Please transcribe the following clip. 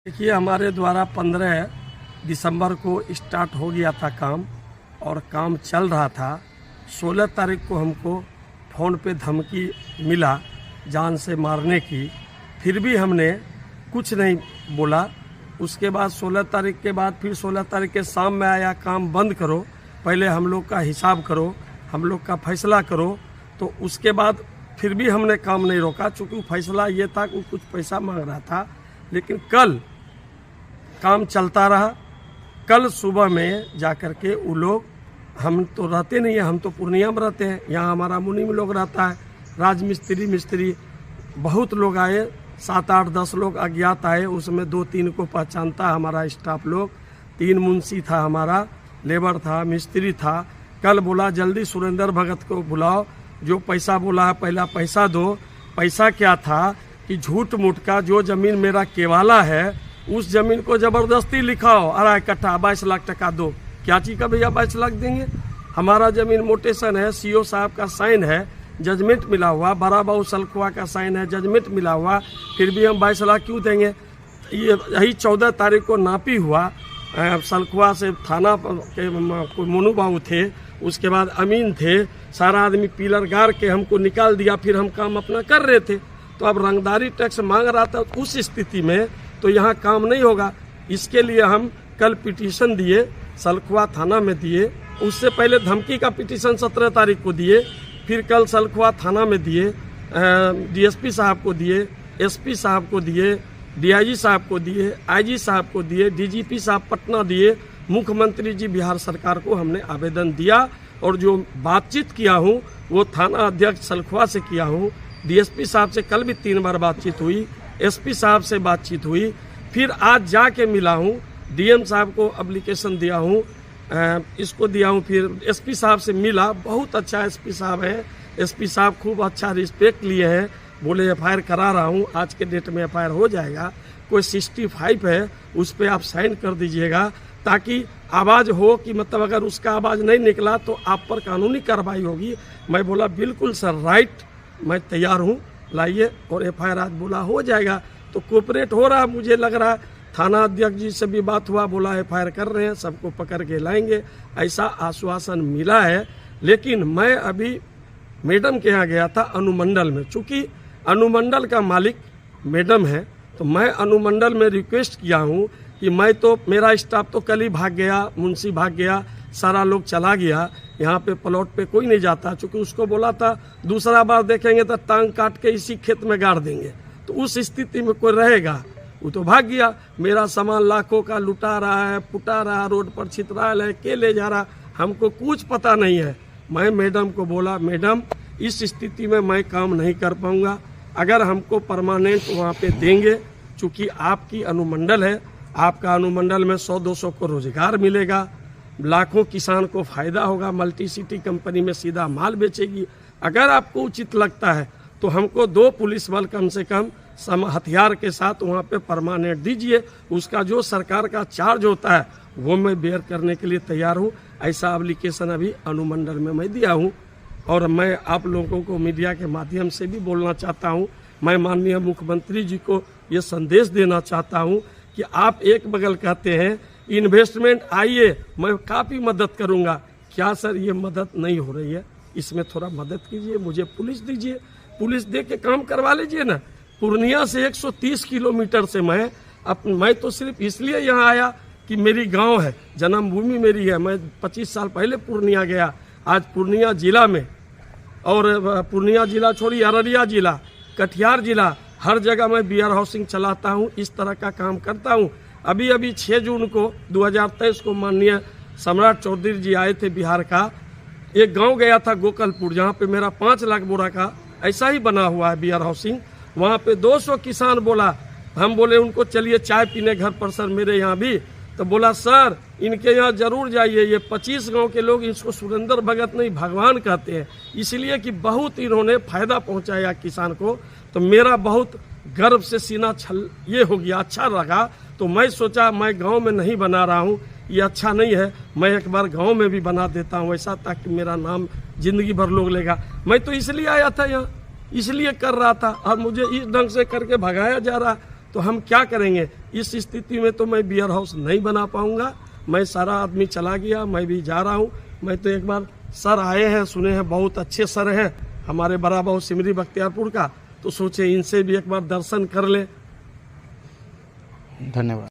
देखिए, हमारे द्वारा 15 दिसंबर को स्टार्ट हो गया था काम और काम चल रहा था। 16 तारीख को हमको फ़ोन पे धमकी मिला जान से मारने की, फिर भी हमने कुछ नहीं बोला। उसके बाद 16 तारीख के बाद फिर 16 तारीख के शाम में आया, काम बंद करो, पहले हम लोग का हिसाब करो, हम लोग का फैसला करो। तो उसके बाद फिर भी हमने काम नहीं रोका, चूँकि फैसला ये था कि कुछ पैसा मांग रहा था। लेकिन कल काम चलता रहा। कल सुबह में जाकर के वो लोग, हम तो रहते नहीं हैं, हम तो पूर्णिया में रहते हैं, यहाँ हमारा मुनीम लोग रहता है, राजमिस्त्री मिस्त्री बहुत लोग आए, 7 8 10 लोग अज्ञात आए। उसमें 2-3 को पहचानता है हमारा स्टाफ लोग। 3 मुंशी था, हमारा लेबर था, मिस्त्री था। कल बोला जल्दी सुरेंद्र भगत को बुलाओ, जो पैसा बोला है पहला पैसा दो। पैसा क्या था कि झूठ मूठ का जो ज़मीन मेरा केवाला है उस ज़मीन को ज़बरदस्ती लिखाओ, 2.5 कट्ठा 22 लाख टका दो। क्या चीज़ का भैया 22 लाख देंगे? हमारा ज़मीन मोटेशन है, सीओ साहब का साइन है, जजमेंट मिला हुआ, बड़ा बाबू सलखुआ का साइन है, जजमेंट मिला हुआ, फिर भी हम 22 लाख क्यों देंगे? यही 14 तारीख को नापी हुआ, सलखुआ से थाना के कोई मोनू बाबू थे, उसके बाद अमीन थे, सारा आदमी पिलर गाड़ के हमको निकाल दिया। फिर हम काम अपना कर रहे थे, तो अब रंगदारी टैक्स मांग रहा था। उस स्थिति में तो यहाँ काम नहीं होगा। इसके लिए हम कल पिटीशन दिए, सलखुआ थाना में दिए। उससे पहले धमकी का पिटीशन 17 तारीख को दिए, फिर कल सलखुआ थाना में दिए, डीएसपी साहब को दिए, एसपी साहब को दिए, डीआईजी साहब को दिए, आईजी साहब को दिए, डीजीपी साहब पटना दिए, मुख्यमंत्री जी बिहार सरकार को हमने आवेदन दिया। और जो बातचीत किया हूँ वो थाना अध्यक्ष सलखुआ से किया हूँ, डीएसपी साहब से कल भी 3 बार बातचीत हुई, एसपी साहब से बातचीत हुई, फिर आज जाके मिला हूँ, डीएम साहब को एप्लीकेशन दिया हूँ, इसको दिया हूँ, फिर एसपी साहब से मिला। बहुत अच्छा एसपी साहब है, एसपी साहब खूब अच्छा रिस्पेक्ट लिए हैं, बोले एफआईआर करा रहा हूँ, आज के डेट में एफआईआर हो जाएगा। कोई 65 है उस पर आप साइन कर दीजिएगा, ताकि आवाज़ हो कि मतलब अगर उसका आवाज़ नहीं निकला तो आप पर कानूनी कार्रवाई होगी। मैं बोला बिल्कुल सर, राइट, मैं तैयार हूँ, लाइए। और एफआईआर आज बोला हो जाएगा, तो कोऑपरेट हो रहा मुझे लग रहा है। थाना अध्यक्ष जी से भी बात हुआ, बोला एफआईआर कर रहे हैं, सबको पकड़ के लाएंगे, ऐसा आश्वासन मिला है। लेकिन मैं अभी मैडम के यहाँ गया था अनुमंडल में, चूँकि अनुमंडल का मालिक मैडम है, तो मैं अनुमंडल में रिक्वेस्ट किया हूँ कि मैं तो, मेरा स्टाफ तो कल ही भाग गया, मुंशी भाग गया, सारा लोग चला गया, यहाँ पे प्लॉट पे कोई नहीं जाता। चूँकि उसको बोला था दूसरा बार देखेंगे तो टांग काट के इसी खेत में गाड़ देंगे, तो उस स्थिति में कोई रहेगा? वो तो भाग गया। मेरा सामान लाखों का लुटा रहा है, पुटा रहा, रोड पर छितरा है, के ले जा रहा, हमको कुछ पता नहीं है। मैं मैडम को बोला, मैडम इस स्थिति में मैं काम नहीं कर पाऊँगा, अगर हमको परमानेंट वहाँ पे देंगे, चूँकि आपकी अनुमंडल है, आपका अनुमंडल में 100-200 को रोजगार मिलेगा, लाखों किसान को फायदा होगा, मल्टी सिटी कंपनी में सीधा माल बेचेगी। अगर आपको उचित लगता है तो हमको 2 पुलिस बल कम से कम हथियार के साथ वहाँ पे परमानेंट दीजिए, उसका जो सरकार का चार्ज होता है वो मैं बेयर करने के लिए तैयार हूँ। ऐसा एप्लीकेशन अभी अनुमंडल में मैं दिया हूँ। और मैं आप लोगों को मीडिया के माध्यम से भी बोलना चाहता हूँ, मैं माननीय मुख्यमंत्री जी को ये संदेश देना चाहता हूँ कि आप एक बगल कहते हैं इन्वेस्टमेंट आइए, मैं काफ़ी मदद करूंगा, क्या सर ये मदद नहीं हो रही है? इसमें थोड़ा मदद कीजिए, मुझे पुलिस दीजिए, पुलिस दे के काम करवा लीजिए ना। पूर्णिया से 130 किलोमीटर से मैं तो सिर्फ इसलिए यहाँ आया कि मेरी गांव है, जन्मभूमि मेरी है। मैं 25 साल पहले पूर्णिया गया, आज पूर्णिया जिला में, और पूर्णिया जिला छोड़ी अररिया जिला, कटिहार जिला, हर जगह मैं बियर हाउसिंग चलाता हूँ, इस तरह का काम करता हूँ। अभी 6 जून को 2023 को माननीय सम्राट चौधरी जी आए थे बिहार का, एक गांव गया था गोकलपुर, जहां पे मेरा 5 लाख बोरा का ऐसा ही बना हुआ है बियर हाउसिंग। वहां पे 200 किसान बोला, हम बोले उनको चलिए चाय पीने घर पर सर मेरे यहाँ भी, तो बोला सर इनके यहाँ जरूर जाइए, ये 25 गांव के लोग इसको सुरेंद्र भगत नहीं भगवान कहते हैं, इसलिए कि बहुत इन्होंने फायदा पहुँचाया किसान को। तो मेरा बहुत गर्व से सीना छल ये हो गया, अच्छा लगा। तो मैं सोचा मैं गांव में नहीं बना रहा हूं, ये अच्छा नहीं है, मैं एक बार गांव में भी बना देता हूं ऐसा, ताकि मेरा नाम जिंदगी भर लोग लेगा। मैं तो इसलिए आया था यहाँ, इसलिए कर रहा था, और मुझे इस ढंग से करके भगाया जा रहा। तो हम क्या करेंगे। इस स्थिति में तो मैं बियर हाउस नहीं बना पाऊंगा। मैं सारा आदमी चला गया, मैं भी जा रहा हूँ। मैं तो एक बार सर आए हैं, सुने हैं बहुत अच्छे सर हैं हमारे बड़ा बाबू सिमरी बख्तियारपुर का, तो सोचे इनसे भी एक बार दर्शन कर ले। धन्यवाद।